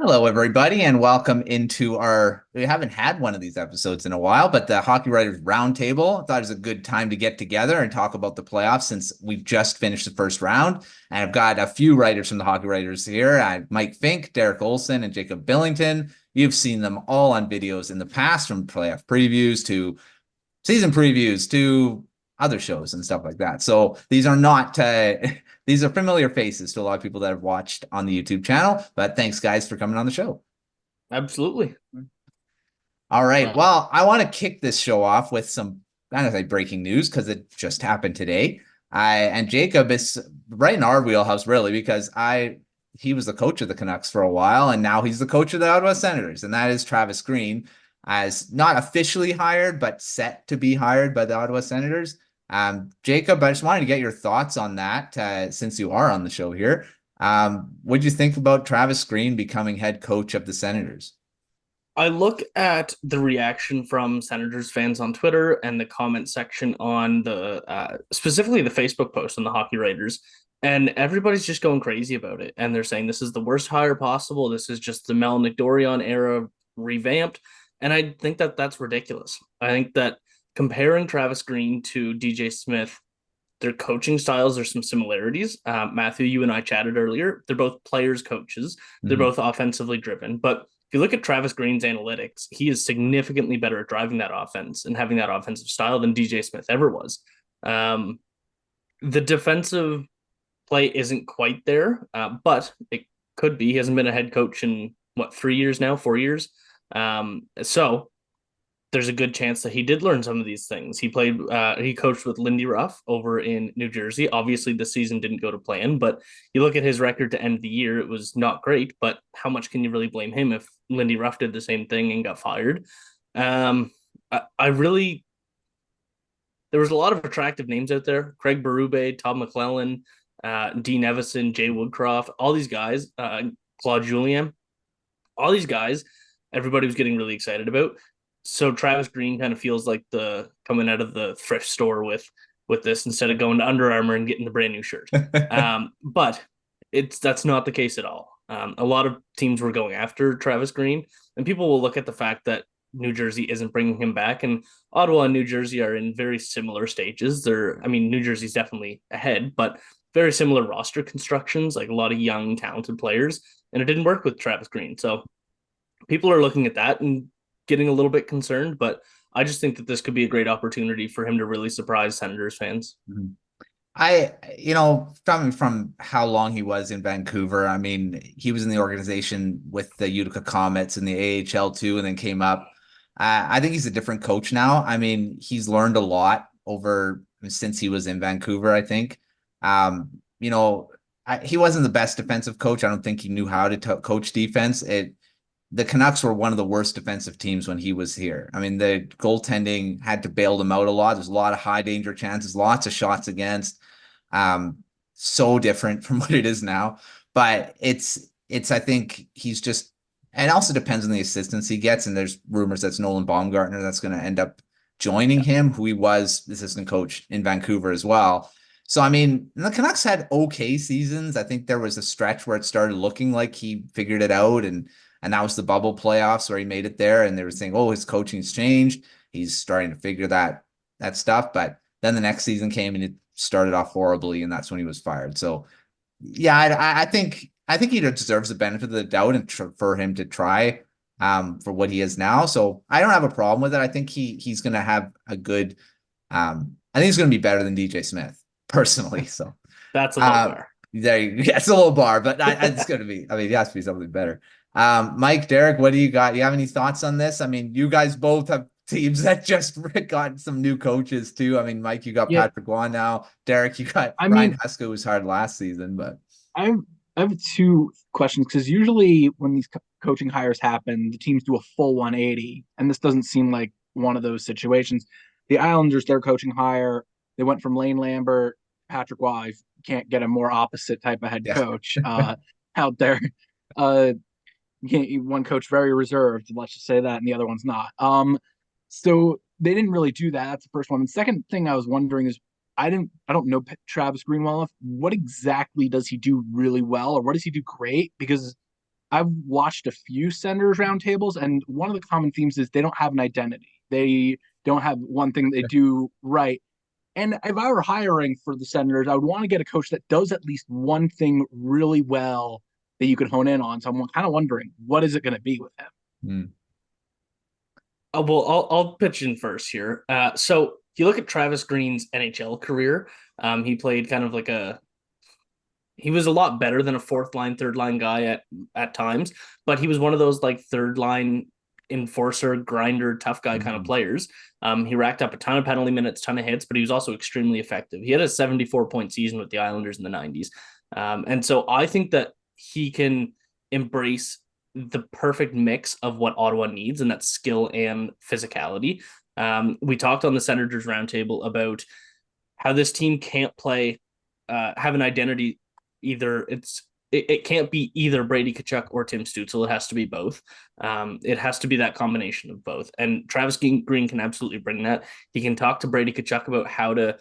Hello, everybody, and welcome into we haven't had one of these episodes in a while, but the Hockey Writers Roundtable. I thought it was a good time to get together and talk about the playoffs since we've just finished the first round. And I've got a few writers from the Hockey Writers here. Mike Fink, Derek Olsen, and Jacob Billington. You've seen them all on videos in the past, from playoff previews to season previews to other shows and stuff like that. So these are not these are familiar faces to a lot of people that have watched on the YouTube channel. But thanks, guys, for coming on the show. Absolutely. All right. Uh, Well, I want to kick this show off with some kind of like breaking news because it just happened today. I and Jacob is right in our wheelhouse, really, because I he was the coach of the Canucks for a while, and now he's the coach of the Ottawa Senators, and that is Travis Green, as not officially hired, but set to be hired by the Ottawa Senators. Jacob, I just wanted to get your thoughts on that, since you are on the show here. What do you think about Travis Green becoming head coach of the Senators? I look at the reaction from Senators fans on Twitter and the comment section on specifically the Facebook post on the Hockey Writers, and everybody's just going crazy about it. And they're saying this is the worst hire possible. This is just the Melnick Dorion era revamped. And I think that that's ridiculous. I think that comparing Travis Green to DJ Smith, their coaching styles, there's some similarities. Matthew, you and I chatted earlier. They're both players, coaches. They're Mhm. both offensively driven. But if you look at Travis Green's analytics, he is significantly better at driving that offense and having that offensive style than DJ Smith ever was. Um, the defensive play isn't quite there, but it could be. He hasn't been a head coach in what, 3 years now, 4 years. So there's a good chance that he did learn some of these things. He coached with Lindy Ruff over in New Jersey. Obviously, the season didn't go to plan, but you look at his record to end the year, it was not great. But how much can you really blame him if Lindy Ruff did the same thing and got fired? Um, I really, there was a lot of attractive names out there: Craig Berube, Todd McClellan, Dean Evison, Jay Woodcroft, all these guys, Claude Julien, all these guys. Everybody was getting really excited about. So Travis Green kind of feels like the coming out of the thrift store with this instead of going to Under Armour and getting the brand new shirt. But that's not the case at all. A lot of teams were going after Travis Green, and people will look at the fact that New Jersey isn't bringing him back, and Ottawa and New Jersey are in very similar stages. I mean, New Jersey's definitely ahead, but very similar roster constructions, like a lot of young, talented players, and it didn't work with Travis Green. So people are looking at that and getting a little bit concerned, but I just think that this could be a great opportunity for him to really surprise Senators fans. Mhm. Coming from how long he was in Vancouver, I mean, he was in the organization with the Utica Comets in the AHL too, and then came up. I think he's a different coach now. I mean, he's learned a lot over since he was in Vancouver, I think. Um, you know, he wasn't the best defensive coach. I don't think he knew how to coach defense. The Canucks were one of the worst defensive teams when he was here. I mean, the goaltending had to bail them out a lot. There's a lot of high danger chances, lots of shots against. Um, so different from what it is now. But I think he's just, and it also depends on the assistants he gets. And there's rumors that's Nolan Baumgartner that's going to end up joining him, who he was assistant coach in Vancouver as well. So, I mean, the Canucks had okay seasons. I think there was a stretch where it started looking like he figured it out, and that was the bubble playoffs where he made it there. And they were saying, "Oh, his coaching's changed. He's starting to figure that stuff." But then the next season came and it started off horribly, and that's when he was fired. So, yeah, I think he deserves the benefit of the doubt and for him to try for what he is now. So I don't have a problem with it. I think he's going to have a good. I think he's going to be better than DJ Smith personally. So. That's a low Uh, bar. yeah, it's a little bar, but it's going to be. I mean, it has to be something better. Mike, Derek, what do you got? You have any thoughts on this? I mean, you guys both have teams that just got some new coaches too. I mean, Mike, you got Yeah, Patrick Waugh now. Derek, you got I Ryan mean, Huska, who was hard last season, but I have I have two questions because usually when these coaching hires happen, the teams do a full 180, and this doesn't seem like one of those situations. The Islanders, their coaching hire, they went from Lane Lambert, Patrick Waugh. You can't get a more opposite type of head yeah. coach out there. Uh, one coach very reserved, let's just say that, and the other one's not. So they didn't really do that. That's the first one. The second thing I was wondering is I don't know Travis Greenwell. What exactly does he do really well, or what does he do great? Because I've watched a few Senators roundtables, and one of the common themes is they don't have an identity. They don't have one thing they do right. And if I were hiring for the Senators, I would want to get a coach that does at least one thing really well that you could hone in on. So I'm kind of wondering, what is it going to be with him? Hmm. Well, I'll pitch in first here. So if you look at Travis Green's NHL career, he played kind of like he was a lot better than a fourth line, third line guy at times, but he was one of those like third line enforcer, grinder, tough guy kind of players. He racked up a ton of penalty minutes, ton of hits, but he was also extremely effective. He had a 74-point season with the Islanders in the 90s. And so I think that he can embrace the perfect mix of what Ottawa needs, and that's skill and physicality. We talked on the Senators Roundtable about how this team can't play, have an identity. Either it can't be either Brady Tkachuk or Tim Stützle. It has to be both. It has to be that combination of both. And Travis Green can absolutely bring that. He can talk to Brady Tkachuk about how to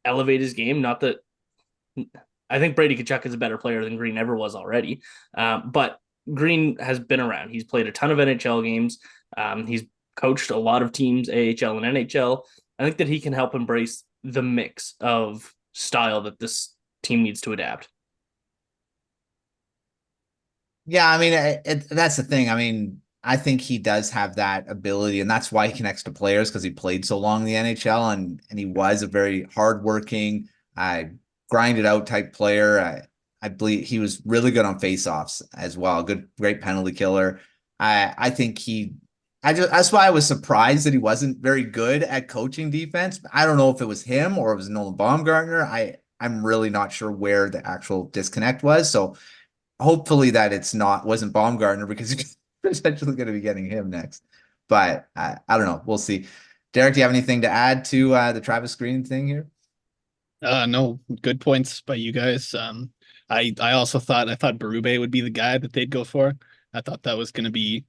elevate his game. Not that I think Brady Tkachuk is a better player than Green ever was already, but Green has been around. He's played a ton of NHL games. He's coached a lot of teams, AHL and NHL. I think that he can help embrace the mix of style that this team needs to adapt. Yeah, I mean, that's the thing. I mean, I think he does have that ability, and that's why he connects to players because he played so long in the NHL, and he was a very hardworking, grinded out type player. I believe he was really good on faceoffs as well. Great penalty killer. I think that's why I was surprised that he wasn't very good at coaching defense. I don't know if it was him or it was Nolan Baumgartner. I'm really not sure where the actual disconnect was. So hopefully that wasn't Baumgartner because you're essentially going to be getting him next. But I don't know. We'll see. Derek, do you have anything to add to the Travis Green thing here? No, good points by you guys. I also thought Berube would be the guy that they'd go for. I thought that was going to be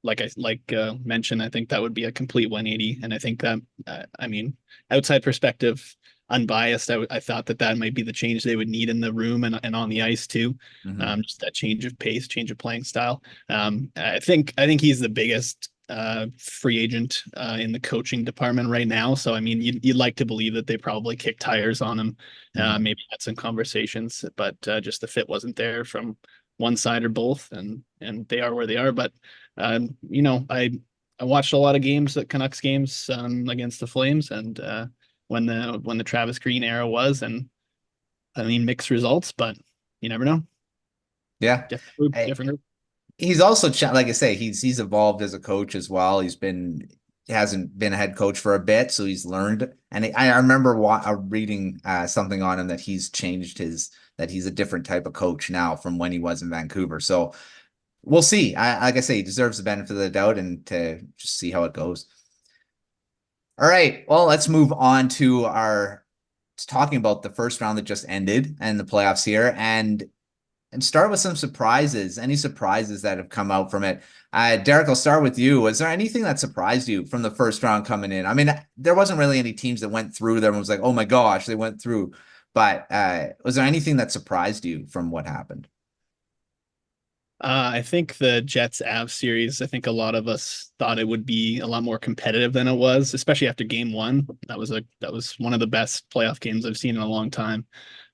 like mentioned. I think that would be a complete 180, and I think that I mean, outside perspective, unbiased, I thought that might be the change they would need in the room and on the ice too. Just that change of pace, change of playing style. I think he's the biggest free agent in the coaching department right now. So I mean, you'd like to believe that they probably kicked tires on him, maybe had some conversations, but just the fit wasn't there from one side or both, and they are where they are. But you know, I watched a lot of games, Canucks games against the Flames, and when the Travis Green era was, and I mean, mixed results, but you never know. Yeah, different group. He's also, like I say, he's evolved as a coach as well. He hasn't been a head coach for a bit, so he's learned. And I remember reading something on him that he's changed that he's a different type of coach now from when he was in Vancouver. So we'll see. Like I say, he deserves the benefit of the doubt and to just see how it goes. All right. Well, let's move on to talking about the first round that just ended and the playoffs here. And start with some surprises. Any surprises that have come out from it? Derek, I'll start with you. Was there anything that surprised you from the first round coming in? I mean, there wasn't really any teams that went through there and was like, oh my gosh, they went through. But was there anything that surprised you from what happened? I think the Jets-Avs series, I think a lot of us thought it would be a lot more competitive than it was, especially after game one. That was one of the best playoff games I've seen in a long time.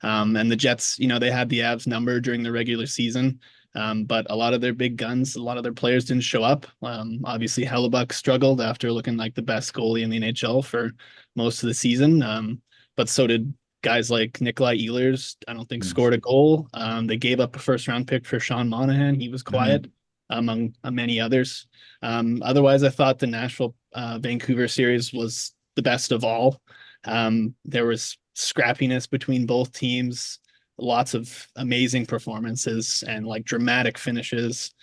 And the Jets, you know, they had the Avs number during the regular season, but a lot of their big guns, a lot of their players didn't show up. Obviously, Hellebuck struggled after looking like the best goalie in the NHL for most of the season, but so did guys like Nikolai Ehlers. I don't think scored a goal. They gave up a first round pick for Sean Monahan. He was quiet among many others. Otherwise, I thought the Nashville Vancouver series was the best of all. There was scrappiness between both teams, lots of amazing performances and like dramatic finishes,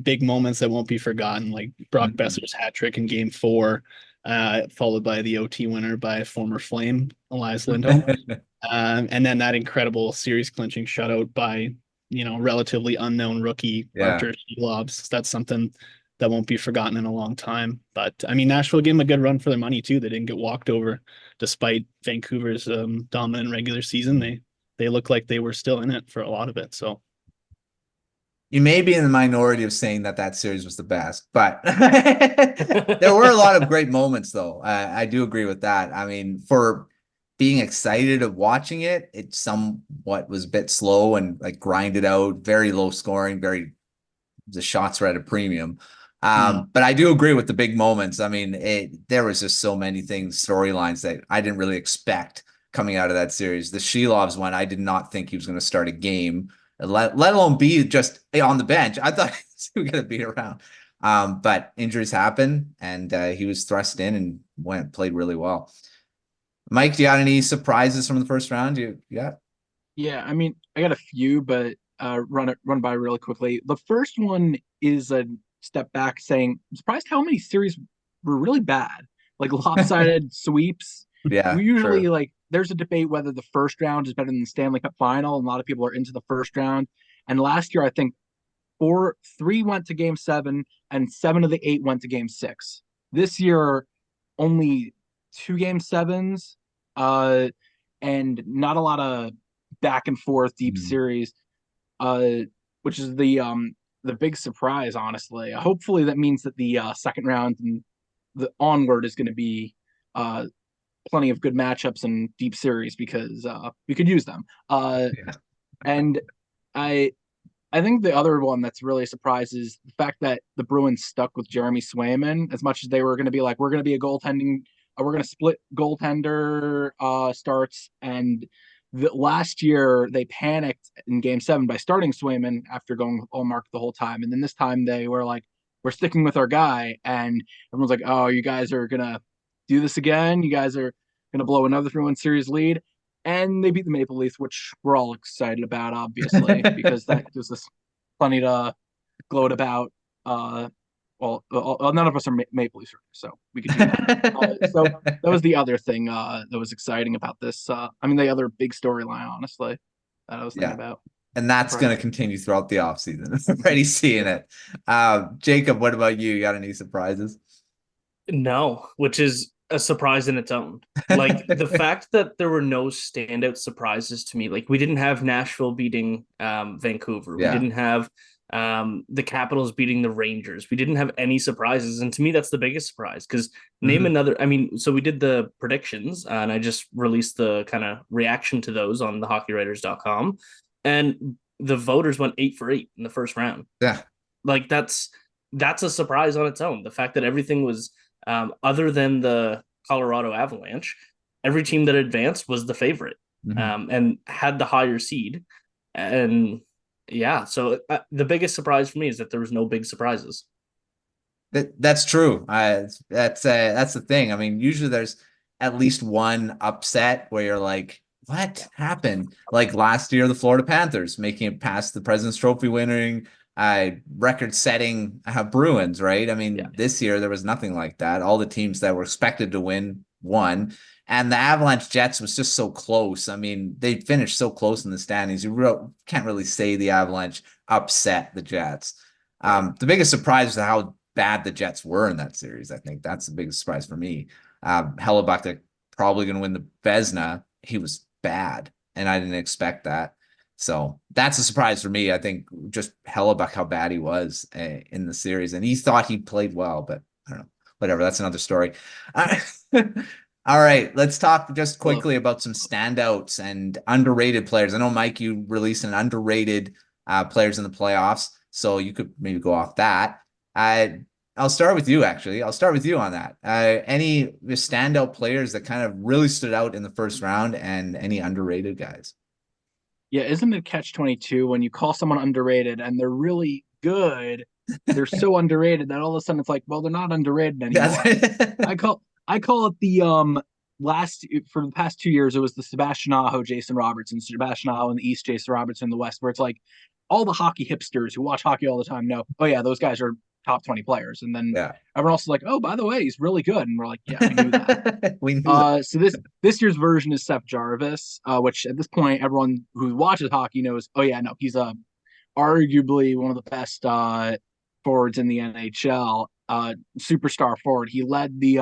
big moments that won't be forgotten, like Brock Besser's hat trick in game 4. Followed by the OT winner by former Flame, Elias Lindholm. And then that incredible series clinching shutout by, you know, relatively unknown rookie Artur Lobs. That's something that won't be forgotten in a long time. But I mean, Nashville gave them a good run for their money too. They didn't get walked over despite Vancouver's dominant regular season. They looked like they were still in it for a lot of it. So You may be in the minority of saying that series was the best, but there were a lot of great moments, though. I do agree with that. I mean, for being excited of watching it, it somewhat was a bit slow and like grinded out, very low scoring, the shots were at a premium. But I do agree with the big moments. I mean, there was just so many things, storylines that I didn't really expect coming out of that series. The Shilovs one, I did not think he was going to start a game, let alone be just on the bench. I thought he was going to be around. But injuries happen, and he was thrust in and played really well. Mike, do you got any surprises from the first round? Yeah. Yeah, I mean, I got a few, but run by really quickly. The first one is a step back saying, I'm surprised how many series were really bad, like lopsided sweeps. Yeah, We usually true. like there's a debate whether the first round is better than the Stanley Cup final, and a lot of people are into the first round. And last year, I think three went to game 7, and 7 of the 8 went to game 6. This year, only 2 game 7s, and not a lot of back and forth deep series, which is the big surprise, honestly. Hopefully that means that the second round and the onward is going to be plenty of good matchups and deep series, because we could use them. Yeah. And I think the other one that's really a surprise is the fact that the Bruins stuck with Jeremy Swayman, as much as they were going to be like, we're going to be a goaltending, we're going to split goaltender starts. And last year they panicked in game 7 by starting Swayman after going with Ullmark the whole time. And then this time they were like, we're sticking with our guy. And everyone's like, oh, you guys are going to do this again. You guys are going to blow another 3-1 series lead. And they beat the Maple Leafs, which we're all excited about, obviously, because that gives us plenty to gloat about. None of us are Maple Leafs, so we could do that. So that was the other thing that was exciting about this. I mean, the other big storyline, honestly, that I was thinking about. And that's going to continue throughout the offseason. I'm already seeing it. Jacob, what about you? You got any surprises? No, which is a surprise in its own. Like the fact that there were no standout surprises to me. Like we didn't have Nashville beating Vancouver. We didn't have the Capitals beating the Rangers. We didn't have any surprises. And to me, that's the biggest surprise. Because name another, I mean, so we did the predictions and I just released the kind of reaction to those on the hockeywriters.com. And the voters went 8 for 8 in the first round. Yeah. Like that's a surprise on its own. The fact that everything was other than the Colorado Avalanche, every team that advanced was the favorite and had the higher seed. And yeah, so the biggest surprise for me is that there was no big surprises. That's true. That's the thing. I mean, usually there's at least one upset where you're like, what happened? Like last year, the Florida Panthers making it past the President's Trophy winning record-setting Bruins, right? I mean, this year there was nothing like that. All the teams that were expected to win won, and the Avalanche Jets was just so close. I mean, they finished so close in the standings. You can't really say the Avalanche upset the Jets. The biggest surprise was how bad the Jets were in that series. I think that's the biggest surprise for me. Hellebuck, they're probably going to win the Vezina. He was bad, and I didn't expect that. So that's a surprise for me. I think just Hellebuck, how bad he was in the series, and he thought he played well, but I don't know. Whatever, that's another story. All right, let's talk just quickly about some standouts and underrated players. I know, Mike, you released an underrated players in the playoffs, so you could maybe go off that. I'll start with you, actually. I'll start with you on that. Any standout players that kind of really stood out in the first round, and any underrated guys? Yeah, isn't it catch-22 when you call someone underrated and they're really good? They're so underrated that all of a sudden it's like, well, they're not underrated anymore. I call it the for the past 2 years, it was the Sebastian Aho, Jason Robertson, Sebastian Aho in the East, Jason Robertson in the West, where it's like all the hockey hipsters who watch hockey all the time know, oh yeah, those guys are top 20 players. And then everyone else is like, oh, by the way, he's really good. And we're like, yeah, we knew that. We knew that. So this year's version is Seth Jarvis, which at this point, everyone who watches hockey knows, oh yeah, no, he's arguably one of the best forwards in the NHL, superstar forward. He led the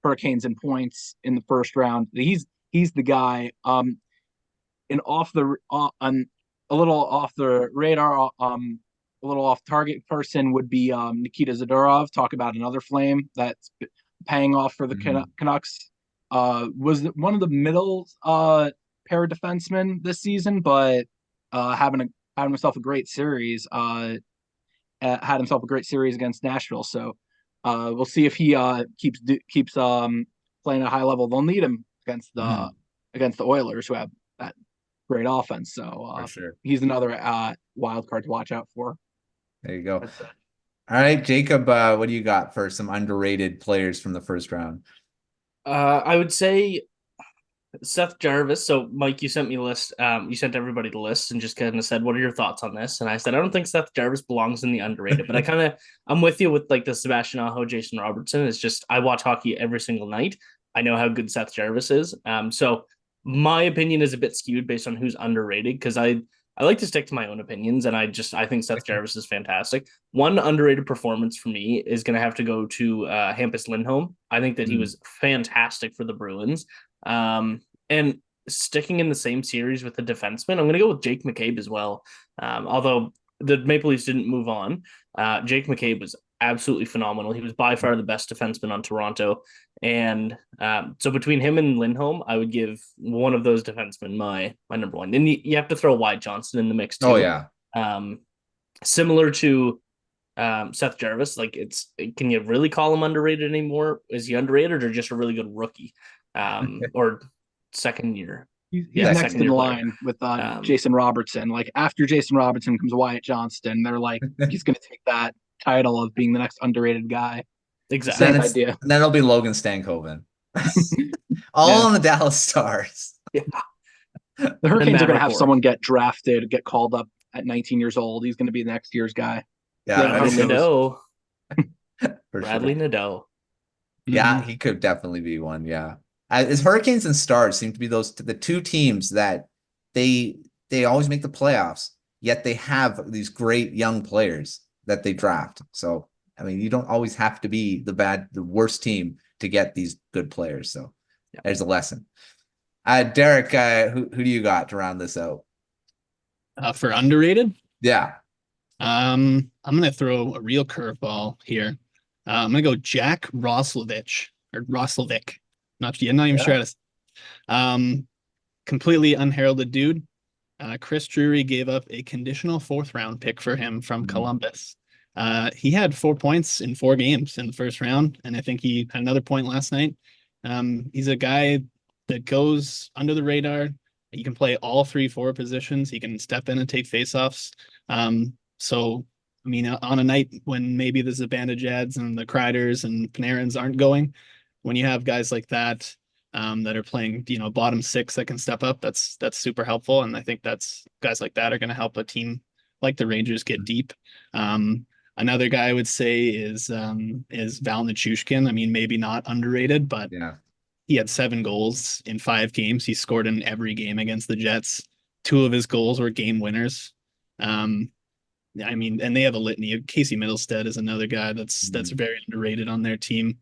Hurricanes in points in the first round. He's the guy. And a little off the radar, a little off target person would be Nikita Zadorov. Talk about another flame that's paying off for the Canucks. Was one of the middle pair defensemen this season, but having himself a great series. Had himself a great series against Nashville. So we'll see if he keeps playing at a high level. They'll need him against the Oilers, who have that great offense. So For sure. He's another wild card to watch out for. There you go. All right, Jacob, what do you got for some underrated players from the first round? I would say Seth Jarvis. So, Mike, you sent me a list. You sent everybody the list and just kind of said, "What are your thoughts on this?" And I said, "I don't think Seth Jarvis belongs in the underrated." But I'm with you with like the Sebastian Aho, Jason Robertson. It's just I watch hockey every single night. I know how good Seth Jarvis is. So my opinion is a bit skewed based on who's underrated because I like to stick to my own opinions, and I think Seth Jarvis is fantastic. One underrated performance for me is going to have to go to Hampus Lindholm. I think that he was fantastic for the Bruins. And sticking in the same series with the defenseman, I'm going to go with Jake McCabe as well. Although the Maple Leafs didn't move on, Jake McCabe was absolutely phenomenal. He was by far the best defenseman on Toronto. And so between him and Lindholm, I would give one of those defensemen my number one. And you have to throw Wyatt Johnston in the mix too. Oh, yeah. Similar to Seth Jarvis, can you really call him underrated anymore? Is he underrated or just a really good rookie? Or second year? He's next in line with Jason Robertson. Like after Jason Robertson comes Wyatt Johnston. They're like, he's going to take that title of being the next underrated guy. Exactly. Same idea. Then it'll be Logan Stankoven. All on the Dallas Stars. Yeah. The Hurricanes are going to have someone get drafted, get called up at 19 years old. He's going to be next year's guy. Yeah, Nadeau. Bradley Nadeau. Yeah, he could definitely be one. Yeah. As Hurricanes and Stars seem to be the two teams that they always make the playoffs, yet they have these great young players that they draft. So, I mean, you don't always have to be the worst team to get these good players. So there's a lesson. Derek, who do you got to round this out? For underrated? Yeah. I'm going to throw a real curveball here. I'm going to go Jack Roslovic. Not even sure how to. Completely unheralded dude. Chris Drury gave up a conditional 4th round pick for him from Columbus. He had 4 points in 4 games in the first round, and I think he had another point last night. He's a guy that goes under the radar. He can play all 3 forward positions. He can step in and take faceoffs. So, I mean, on a night when maybe the Zibanejad and the Kreiders and Panarins aren't going, when you have guys like that that are playing, bottom 6 that can step up, that's super helpful. And I think that's guys like that are going to help a team like the Rangers get deep. Another guy I would say is Val Nichushkin. I mean, maybe not underrated, but he had 7 goals in 5 games. He scored in every game against the Jets. 2 of his goals were game winners. I mean, and they have a litany. Casey Middlestead is another guy that's very underrated on their team.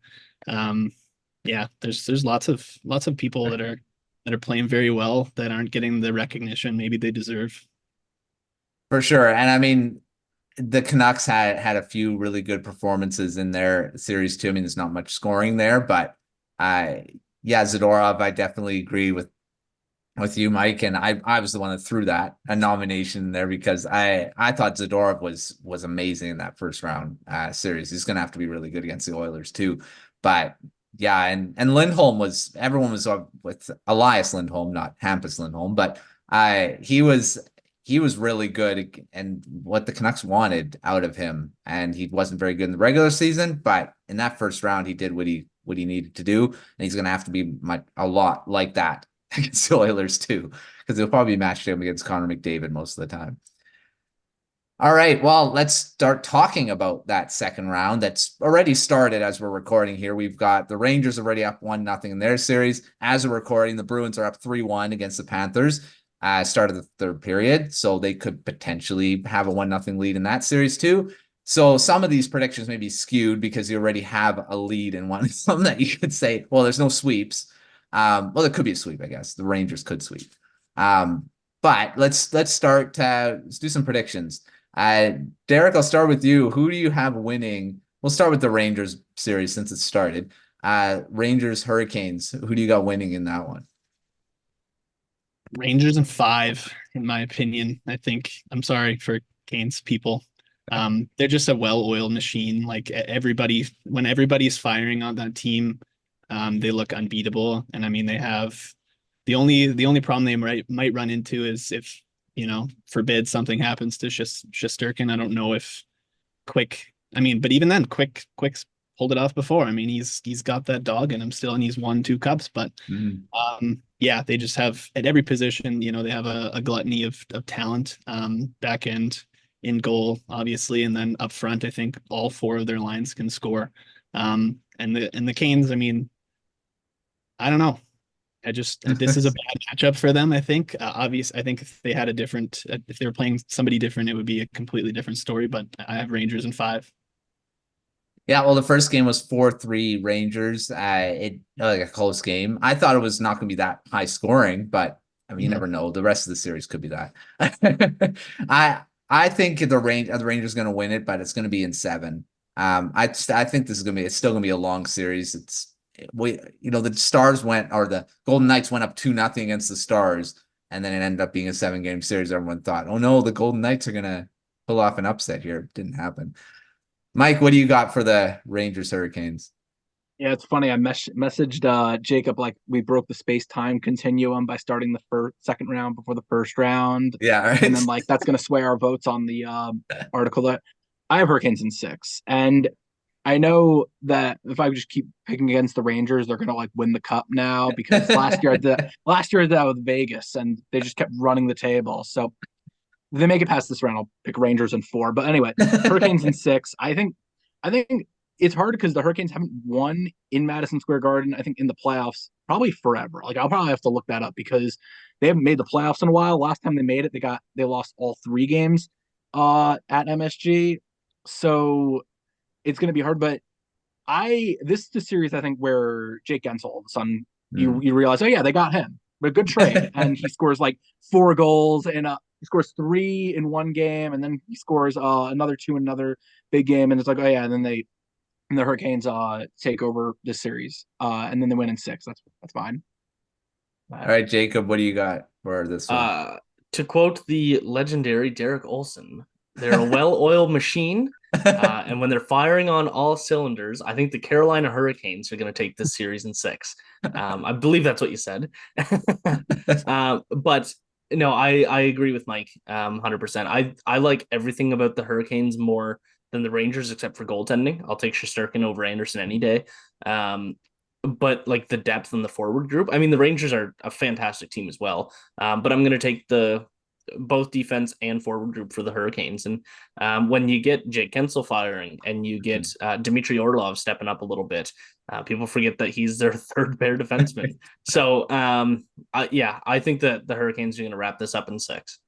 There's lots of people that are playing very well that aren't getting the recognition maybe they deserve. For sure. And I mean, the Canucks had a few really good performances in their series too. I mean, there's not much scoring there, but Zadorov, I definitely agree with you, Mike. And I was the one that threw a nomination there because I thought Zadorov was amazing in that first round series. He's going to have to be really good against the Oilers too. But yeah, and Lindholm everyone was with Elias Lindholm, not Hampus Lindholm, but he was really good and what the Canucks wanted out of him. And he wasn't very good in the regular season, but in that first round, he did what he needed to do. And he's going to have to be a lot like that against the Oilers too, because they'll probably match him against Connor McDavid most of the time. All right, well, let's start talking about that second round that's already started as we're recording here. We've got the Rangers already up 1-0 in their series. As we're recording, the Bruins are up 3-1 against the Panthers. Start of the third period, so they could potentially have a 1-0 lead in that series too. So some of these predictions may be skewed because you already have a lead in one. Some that you could say, well, there's no sweeps. Well, there could be a sweep, I guess. The Rangers could sweep. But let's start. Let's do some predictions. Derek, I'll start with you. Who do you have winning? We'll start with the Rangers series since it started. Rangers Hurricanes. Who do you got winning in that one? Rangers in 5, in my opinion. I think, I'm sorry for Canes people. They're just a well-oiled machine. Like when everybody's firing on that team, they look unbeatable. And I mean, they have the only problem they might run into is if, forbid something happens to Shesterkin. I don't know if but even then, Quick's pulled it off before. I mean, he's got that dog in him still, and he's won 2 cups. But yeah, they just have at every position, they have a gluttony of talent. Back end, in goal, obviously, and then up front, I think all 4 of their lines can score. And the Canes, I mean, I don't know. This is a bad matchup for them. I think I think if they were playing somebody different, it would be a completely different story. But I have Rangers in 5. Yeah, well, the first game was 4-3 Rangers. Like a close game. I thought it was not going to be that high scoring, but I mean, you never know. The rest of the series could be that. I think the Rangers going to win it, but it's going to be in 7. I think it's still going to be a long series. The Stars the Golden Knights went up 2-0 against the Stars, and then it ended up being a 7-game series. Everyone thought, oh no, the Golden Knights are going to pull off an upset here. It didn't happen. Mike, what do you got for the Rangers Hurricanes? Yeah, it's funny. I messaged Jacob like we broke the space-time continuum by starting the second round before the first round. Yeah, right. And then like that's going to sway our votes on the article. That I have Hurricanes in 6, and I know that if I just keep picking against the Rangers, they're going to like win the cup now because last year that with Vegas, and they just kept running the table. So if they make it past this round, I'll pick Rangers in 4. But anyway, Hurricanes in 6. I think it's hard because the Hurricanes haven't won in Madison Square Garden, I think, in the playoffs probably forever. Like I'll probably have to look that up because they haven't made the playoffs in a while. Last time they made it, they lost all 3 games at MSG. So it's going to be hard, but this is the series I think where Jake Gensel all of a sudden you realize, oh yeah, they got him, but good trade, and he scores like 4 goals and he scores 3 in one game, and then he scores another 2 in another big game, and it's like, oh yeah, and then the Hurricanes take over this series, and then they win in 6. That's fine. All right, Jacob, what do you got for this one? To quote the legendary Derek Olsen, they're a well-oiled machine, and when they're firing on all cylinders, I think the Carolina Hurricanes are going to take this series in 6. I believe that's what you said. But no, I agree with Mike 100%. I like everything about the Hurricanes more than the Rangers except for goaltending. I'll take Shesterkin over Anderson any day. But like the depth in the forward group, I mean, the Rangers are a fantastic team as well. But I'm going to take both defense and forward group for the Hurricanes. And when you get Jake Gensel firing and you get Dmitry Orlov stepping up a little bit, people forget that he's their third pair defenseman. So, I think that the Hurricanes are going to wrap this up in 6.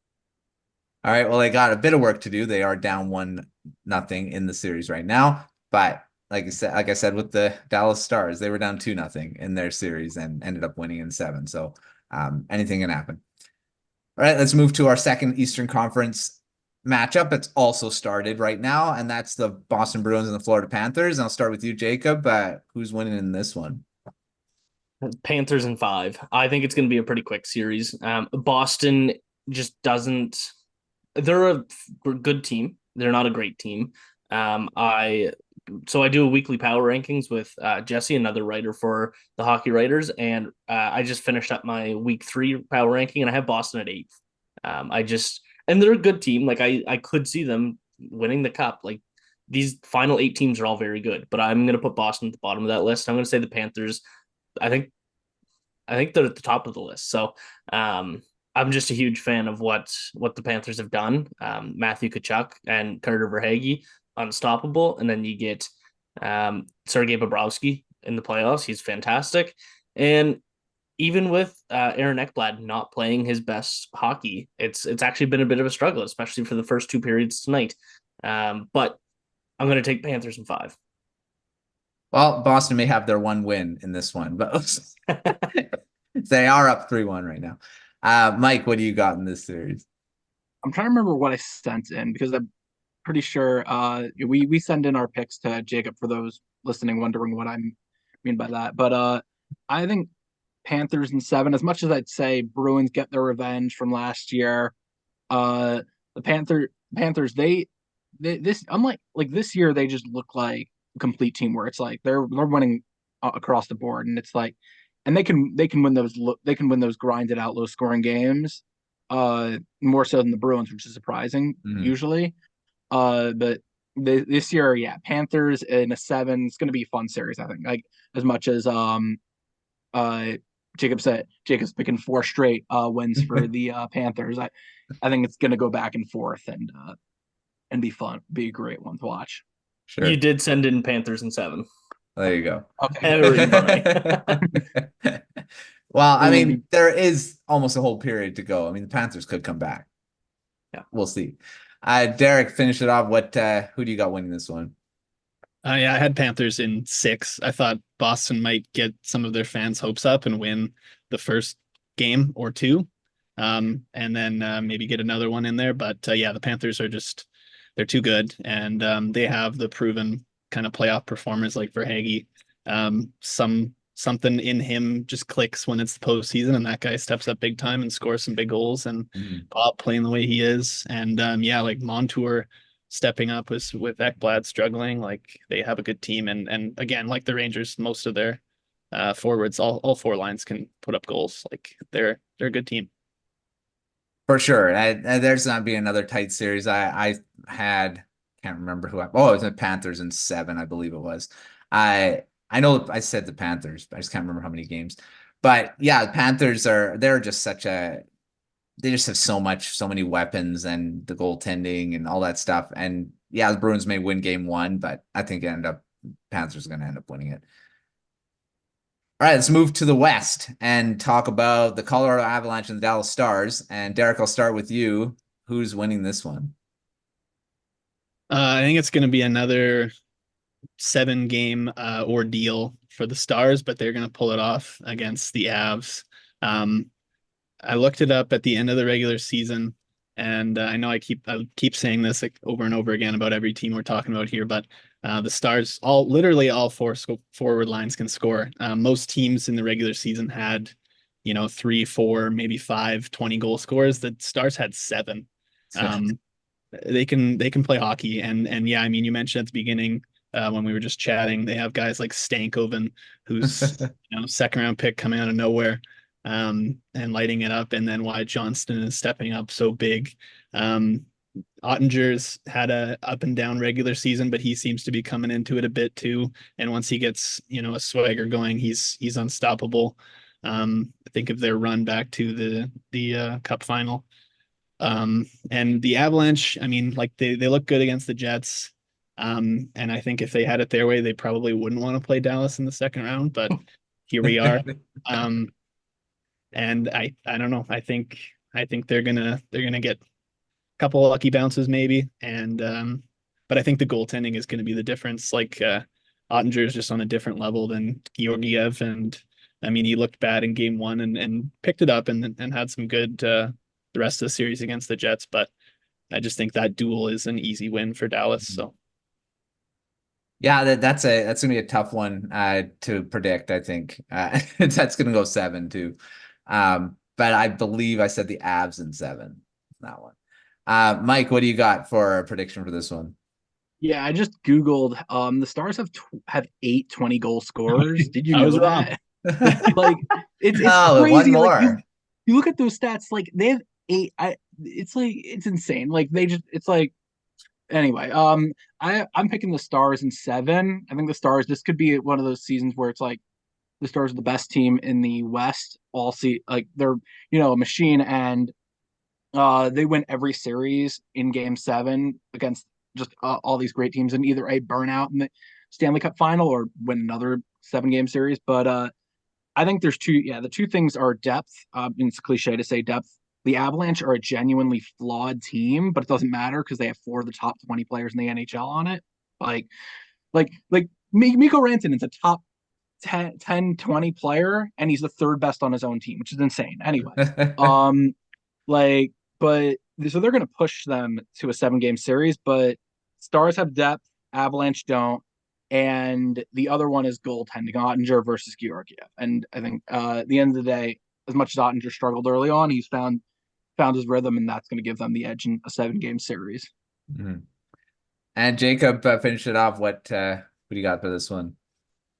All right. Well, they got a bit of work to do. They are down 1-0 in the series right now. But like I said, with the Dallas Stars, they were down 2-0 in their series and ended up winning in 7. So anything can happen. All right, let's move to our second Eastern Conference matchup. It's also started right now, and that's the Boston Bruins and the Florida Panthers. And I'll start with you, Jacob. Who's winning in this one? Panthers in 5. I think it's going to be a pretty quick series. Boston just doesn't. They're a good team. They're not a great team. So I do a weekly power rankings with Jesse, another writer for the Hockey Writers, and I just finished up my week 3 power ranking, and I have Boston at 8th. And they're a good team. Like I could see them winning the cup. Like these final 8 teams are all very good, but I'm going to put Boston at the bottom of that list. I'm going to say the Panthers. I think they're at the top of the list. So I'm just a huge fan of what the Panthers have done. Matthew Tkachuk and Carter Verhaeghe, unstoppable, and then you get Sergei Bobrovsky in the playoffs. He's fantastic, and even with Aaron Ekblad not playing his best hockey, it's actually been a bit of a struggle, especially for the first 2 periods tonight. But I'm going to take Panthers in 5. Well, Boston may have their 1 win in this one, but they are up 3-1 right now. Mike, what do you got in this series? I'm trying to remember what I sent in because I'm pretty sure we send in our picks to Jacob for those listening wondering what I mean by that. But I think Panthers in 7. As much as I'd say Bruins get their revenge from last year, the Panthers they this unlike like this year they just look like a complete team where it's like they're winning across the board, and it's like, and they can win those grinded out low scoring games more so than the Bruins, which is surprising usually. But this year, yeah, Panthers in a 7. It's going to be a fun series, I think. Like as much as uh Jacob's picking 4 straight wins for the Panthers. I think it's going to go back and forth and be fun, be a great one to watch. Sure. You did send in Panthers in 7. There you go. Okay. Well, I mean, there is almost a whole period to go. I mean, the Panthers could come back. Yeah, we'll see. Derek, finish it off. Who do you got winning this one? Yeah, I had Panthers in 6. I thought Boston might get some of their fans' hopes up and win the first game or 2, and then maybe get another one in there. But yeah, the Panthers are they're too good, and they have the proven kind of playoff performers like Verhaeghe. Something in him just clicks when it's the postseason, and that guy steps up big time and scores some big goals. And Bob playing the way he is, and yeah, like Montour stepping up with Ekblad struggling. Like they have a good team, and again, like the Rangers, most of their forwards, all 4 lines can put up goals. Like they're a good team. For sure. There's not be another tight series. I can't remember it was the Panthers in 7, I believe it was. I know I said the Panthers, but I just can't remember how many games. But yeah, the Panthers they're just they just have so many weapons and the goaltending and all that stuff. And yeah, the Bruins may win game 1, but I think Panthers are going to end up winning it. All right, let's move to the West and talk about the Colorado Avalanche and the Dallas Stars. And Derek, I'll start with you. Who's winning this one? I think it's going to be another 7-game ordeal for the Stars, but they're going to pull it off against the Avs. I looked it up at the end of the regular season, and I know I keep saying this like over and over again about every team we're talking about here, but the Stars, literally all 4 forward lines can score. Most teams in the regular season had, 3, 4, maybe 5 20-goal scores. The Stars had 7. They can play hockey, and yeah, I mean, you mentioned at the beginning when we were just chatting, they have guys like Stankoven, who's second round pick coming out of nowhere, and lighting it up, and then Wyatt Johnston is stepping up so big. Ottinger's had a up and down regular season, but he seems to be coming into it a bit too. And once he gets a swagger going, he's unstoppable. Think of their run back to the Cup final. And the Avalanche, I mean, like they look good against the Jets. And I think if they had it their way, they probably wouldn't want to play Dallas in the second round, but here we are. And I don't know. I think they're gonna get a couple of lucky bounces maybe. And but I think the goaltending is gonna be the difference. Like Ottinger is just on a different level than Georgiev, and I mean he looked bad in game 1 and picked it up and had some good the rest of the series against the Jets, but I just think that duel is an easy win for Dallas. So yeah, that's gonna be a tough one to predict. I think that's gonna go 7 too. But I believe I said the Avs in 7. That one. Mike, what do you got for a prediction for this one? Yeah, I just Googled. The Stars have 8 20-goal scorers. Did you know that? Like it's crazy. One more. Like you look at those stats. Like they have 8. It's insane. Like it's like anyway. I'm picking the Stars in 7. I think the Stars. This could be one of those seasons where it's like the Stars are the best team in the West. Like they're a machine, and they win every series in Game 7 against just all these great teams, and either a burnout in the Stanley Cup final or win another 7-game series. But I think there's the 2 things are depth. It's cliche to say depth. The Avalanche are a genuinely flawed team, but it doesn't matter because they have 4 of the top 20 players in the NHL on it. Like Mikko Rantanen's a top 10, 20 player, and he's the 3rd best on his own team, which is insane. Anyway, but so they're going to push them to a 7-game series, but Stars have depth, Avalanche don't. And the other one is goaltending, Ottinger versus Georgiev. And I think at the end of the day, as much as Ottinger struggled early on, he's found his rhythm, and that's going to give them the edge in a 7-game series. Mm-hmm. And Jacob, finish it off. What do you got for this one?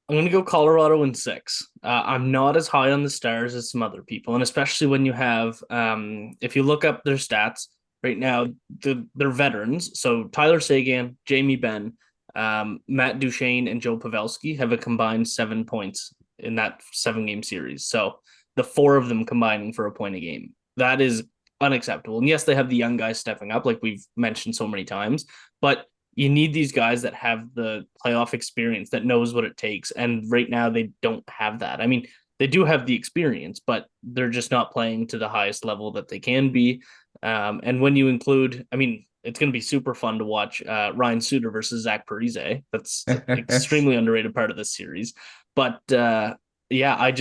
I'm going to go Colorado in 6. I'm not as high on the Stars as some other people, and especially when you have, if you look up their stats right now, they're veterans. So Tyler Seguin, Jamie Benn, Matt Duchene, and Joe Pavelski have a combined 7 points in that 7-game series. So the 4 of them combining for a point a game. That is unacceptable. And yes, they have the young guys stepping up, like we've mentioned so many times, but you need these guys that have the playoff experience, that knows what it takes. And right now they don't have that. I mean, they do have the experience, but they're just not playing to the highest level that they can be. And when you include, I mean, it's going to be super fun to watch Ryan Suter versus Zach Parise. That's an extremely underrated part of this series. But yeah, I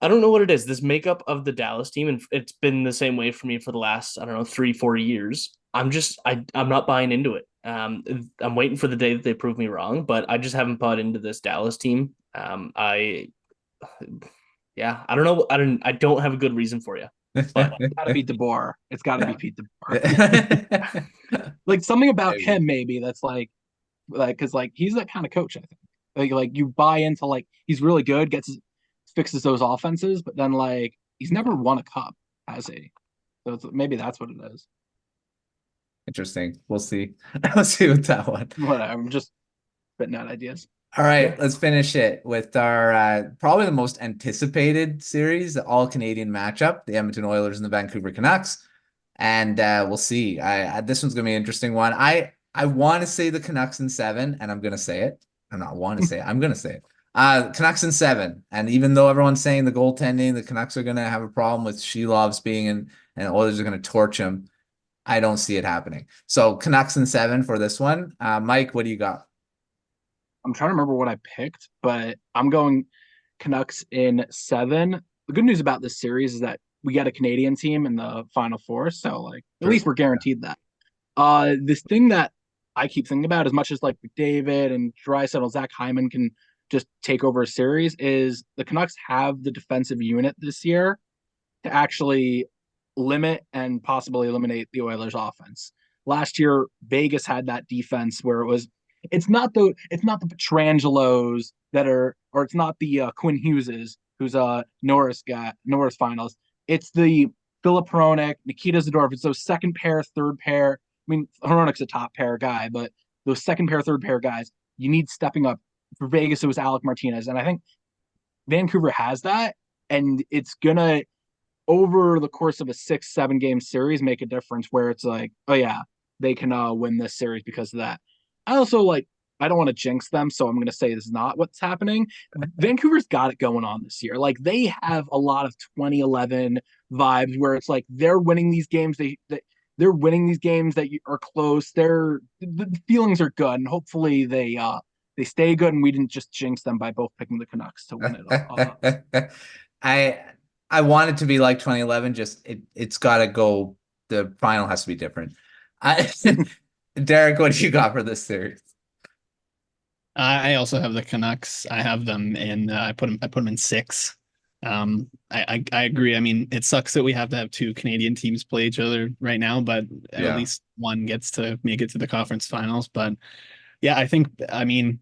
don't know what it is. This makeup of the Dallas team, and it's been the same way for me for the last, 3-4 years. I'm not buying into it. I'm waiting for the day that they prove me wrong, but I just haven't bought into this Dallas team. I don't know. I don't have a good reason for you. But it's got to be DeBoer. It's got to be Pete DeBoer. Like something about him, maybe that's like, because like he's that kind of coach. I think like you buy into like he's really good, fixes those offenses, but then like he's never won a cup, has he? So maybe that's what it is. Interesting. We'll see. We'll see with that one. Whatever. I'm just spitting out ideas. All right, let's finish it with our probably the most anticipated series, the all-Canadian matchup, the Edmonton Oilers and the Vancouver Canucks. And we'll see. This one's going to be an interesting one. I want to say the Canucks in 7, and I'm going to say it. I'm not want to say it. I'm going to say it. Canucks in 7. And even though everyone's saying the goaltending, the Canucks are going to have a problem with Shelov's being in, and the Oilers are going to torch him, I don't see it happening. So Canucks in 7 for this one. Mike, what do you got? I'm trying to remember what I picked, but I'm going Canucks in 7. The good news about this series is that we get a Canadian team in the Final Four, so like at least we're guaranteed that. This thing that I keep thinking about, as much as like McDavid and Draisaitl, Zach Hyman can just take over a series, is the Canucks have the defensive unit this year to actually limit and possibly eliminate the Oilers' offense. Last year, Vegas had that defense where it's not the Petrangelos that are, or it's not the Quinn Hugheses, who's a Norris finalist. It's the Filip Hronek, Nikita Zadorov. It's those second pair, third pair. I mean, Hronek's a top pair guy, but those second pair, third pair guys, you need stepping up. For Vegas, it was Alec Martinez. And I think Vancouver has that, and it's going to, over the course of a 6-7 game series, make a difference where it's like, oh yeah, they can win this series because of that. I also I don't want to jinx them, so I'm going to say this is not what's happening. Vancouver's got it going on this year. Like they have a lot of 2011 vibes where it's like they're winning these games. They're winning these games that are close. The feelings are good, and hopefully they stay good. And we didn't just jinx them by both picking the Canucks to win it. I want it to be like 2011. Just it's got to go. The final has to be different. Derek, what do you got for this series? I also have the Canucks. I have them in. I put them in 6. I agree. I mean, it sucks that we have to have 2 Canadian teams play each other right now, but at least one gets to make it to the conference finals. But yeah, I mean,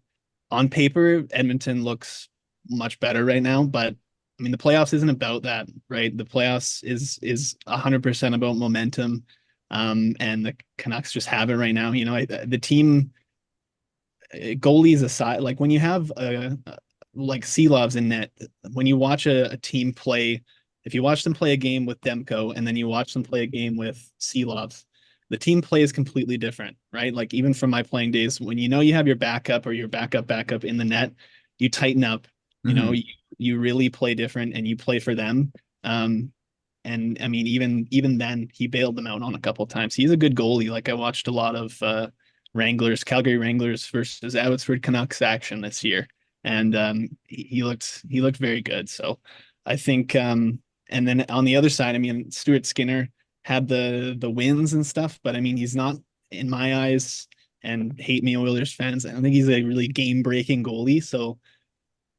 on paper, Edmonton looks much better right now, but I mean, the playoffs isn't about that, right? The playoffs is 100% about momentum. And the Canucks just have it right now. You know, the team, goalies aside, like when you have like Seelovs in net, when you watch a team play, if you watch them play a game with Demko and then you watch them play a game with Seelovs, the team plays completely different, right? Like even from my playing days, when you know you have your backup or your backup in the net, you tighten up. You know, you really play different and you play for them. And I mean, even then, he bailed them out on a couple of times. He's a good goalie. Like I watched a lot of Calgary Wranglers versus Abbotsford Canucks action this year, and he looked very good. So I think, and then on the other side, I mean, Stuart Skinner had the wins and stuff, but I mean, he's not, in my eyes, and hate me Oilers fans, I don't think he's a really game-breaking goalie. So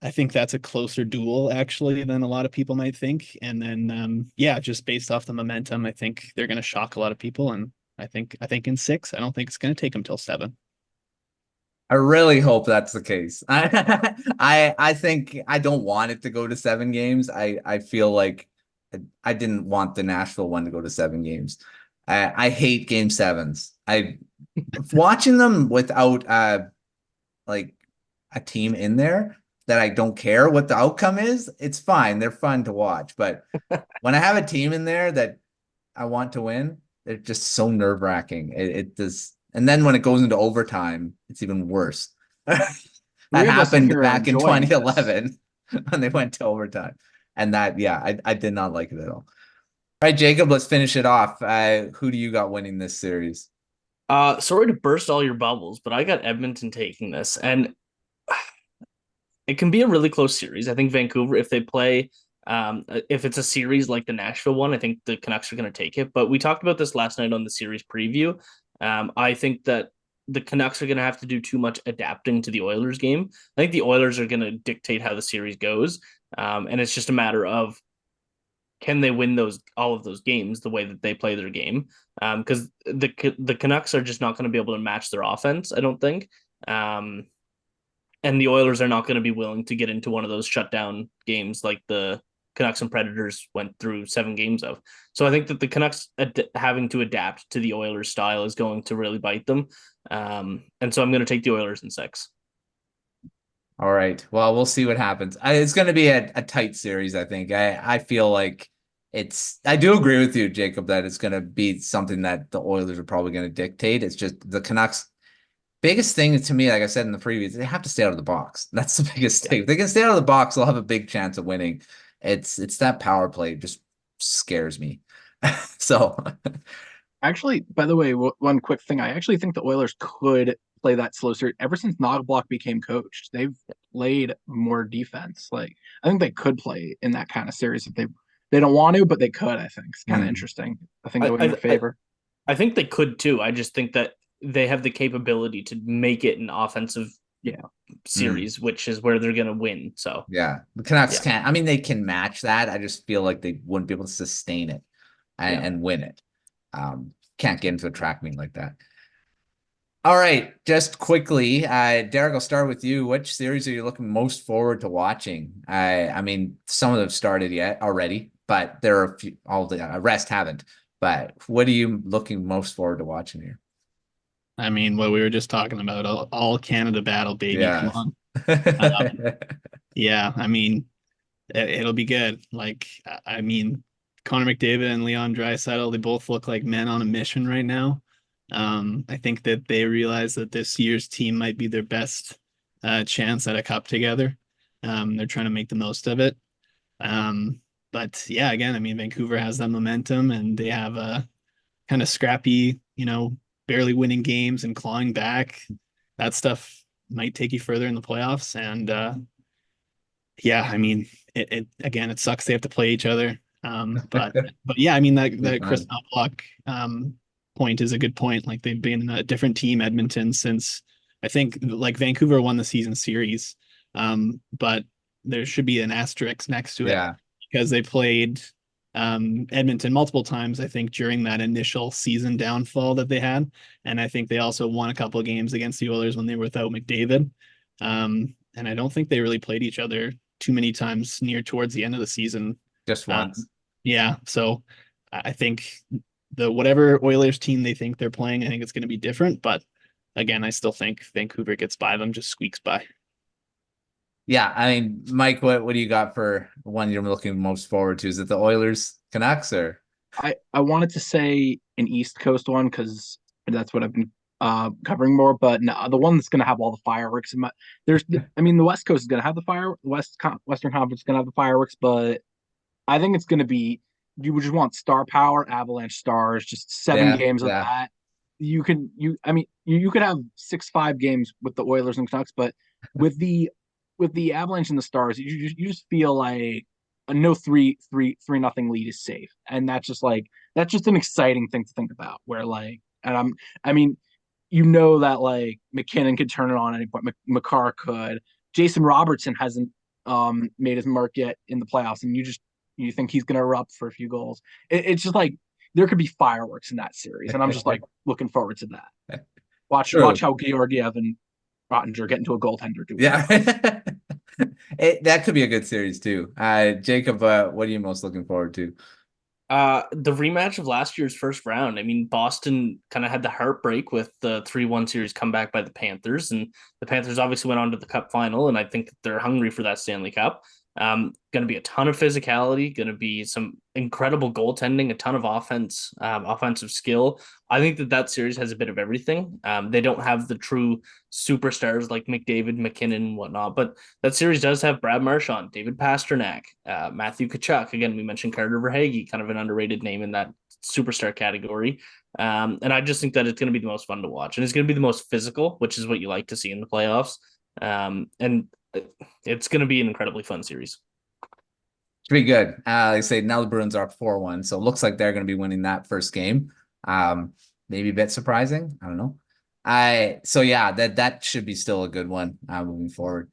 I think that's a closer duel actually than a lot of people might think. And then yeah, just based off the momentum, I think they're going to shock a lot of people. And I think in 6, I don't think it's going to take them till 7. I really hope that's the case. I think I don't want it to go to 7 games. I feel like I didn't want the Nashville one to go to 7 games. I hate game 7s. I watching them without like a team in there that I don't care what the outcome is. It's fine. They're fun to watch. But when I have a team in there that I want to win, they're just so nerve-wracking. It does. And then when it goes into overtime, it's even worse. That happened back in 2011 when they went to overtime. And that, yeah, I did not like it at all. All right, Jacob, let's finish it off. Who do you got winning this series? Sorry to burst all your bubbles, but I got Edmonton taking this. And it can be a really close series. I think Vancouver, if they play, if it's a series like the Nashville one, I think the Canucks are going to take it. But we talked about this last night on the series preview. I think that the Canucks are going to have to do too much adapting to the Oilers game. I think the Oilers are going to dictate how the series goes. And it's just a matter of, can they win all of those games the way that they play their game? Because the Canucks are just not going to be able to match their offense, I don't think. And the Oilers are not going to be willing to get into one of those shutdown games like the Canucks and Predators went through 7 games of. So I think that the Canucks having to adapt to the Oilers style is going to really bite them. And so I'm going to take the Oilers in 6. All right. Well, we'll see what happens. It's going to be a tight series, I think. I feel like I do agree with you, Jacob, that it's going to be something that the Oilers are probably going to dictate. It's just the Canucks. Biggest thing to me, like I said in the preview, they have to stay out of the box. That's the biggest thing. If they can stay out of the box, they'll have a big chance of winning. It's that power play just scares me. So, actually, by the way, one quick thing. I actually think the Oilers could play that slow series. Ever since Knoblauch became coach, they've played more defense. Like, I think they could play in that kind of series if they don't want to, but they could. I think it's kind of interesting. I think they would in their favor. I think they could too. I just think that they have the capability to make it an offensive series, which is where they're going to win. So yeah, the Canucks can't. I mean, they can match that. I just feel like they wouldn't be able to sustain it and win it. Can't get into a track meet like that. All right, just quickly, Derek, I'll start with you. Which series are you looking most forward to watching? I mean, some of them started already, but there are a few. All the rest haven't. But what are you looking most forward to watching here? I mean, what we were just talking about, all Canada battle, baby. Yeah. Come on. Yeah, I mean, it'll be good. Like, I mean, Connor McDavid and Leon Draisaitl, they both look like men on a mission right now. I think that they realize that this year's team might be their best chance at a cup together. They're trying to make the most of it. But yeah, again, I mean, Vancouver has that momentum and they have a kind of scrappy, barely winning games and clawing back. That stuff might take you further in the playoffs. And yeah, I mean, it again, it sucks they have to play each other. But yeah, I mean, that Chris Knoblauch point is a good point. Like, they've been a different team, Edmonton, since I think like Vancouver won the season series. But there should be an asterisk next to it because they played Edmonton multiple times, I think, during that initial season downfall that they had. And I think they also won a couple of games against the Oilers when they were without McDavid. And I don't think they really played each other too many times near towards the end of the season. Just once. Yeah. So I think whatever Oilers team they think they're playing, I think it's going to be different. But again, I still think Vancouver gets by them, just squeaks by. Yeah, I mean, Mike, what do you got for one you're looking most forward to? Is it the Oilers Canucks or? I wanted to say an East Coast one because that's what I've been covering more, but no, the one that's going to have all the fireworks. The West Coast is going to have the Western Conference is going to have the fireworks, but I think it's going to be, you would just want star power, Avalanche Stars, just 7 games of that. You could have 6-5 games with the Oilers and Canucks, but with the Avalanche and the Stars, you just feel like a no 3-0 lead is safe. And that's just an exciting thing to think about where like, and I mean, that like McKinnon could turn it on at any point. Makar could. Jason Robertson hasn't made his mark yet in the playoffs, and you think he's gonna erupt for a few goals. It's just like there could be fireworks in that series, and I'm just like looking forward to that. Watch how Georgiev and Ottinger get into a goaltender duel. Yeah. That could be a good series too. Jacob, what are you most looking forward to? The rematch of last year's first round. I mean, Boston kind of had the heartbreak with the 3-1 series comeback by the Panthers, and the Panthers obviously went on to the Cup final, and I think that they're hungry for that Stanley Cup. Going to be a ton of physicality, going to be some incredible goaltending, a ton of offensive skill. I think that series has a bit of everything. They don't have the true superstars like McDavid, McKinnon, and whatnot, but that series does have Brad Marchand, David Pastrnak, Matthew Tkachuk. Again, we mentioned Carter Verhaeghe, kind of an underrated name in that superstar category. And I just think that it's going to be the most fun to watch, and it's going to be the most physical, which is what you like to see in the playoffs. And it's going to be an incredibly fun series. Pretty good. Like I say, now the Bruins are 4-1, so it looks like they're going to be winning that first game. Maybe a bit surprising. I don't know. So yeah, that should be still a good one moving forward.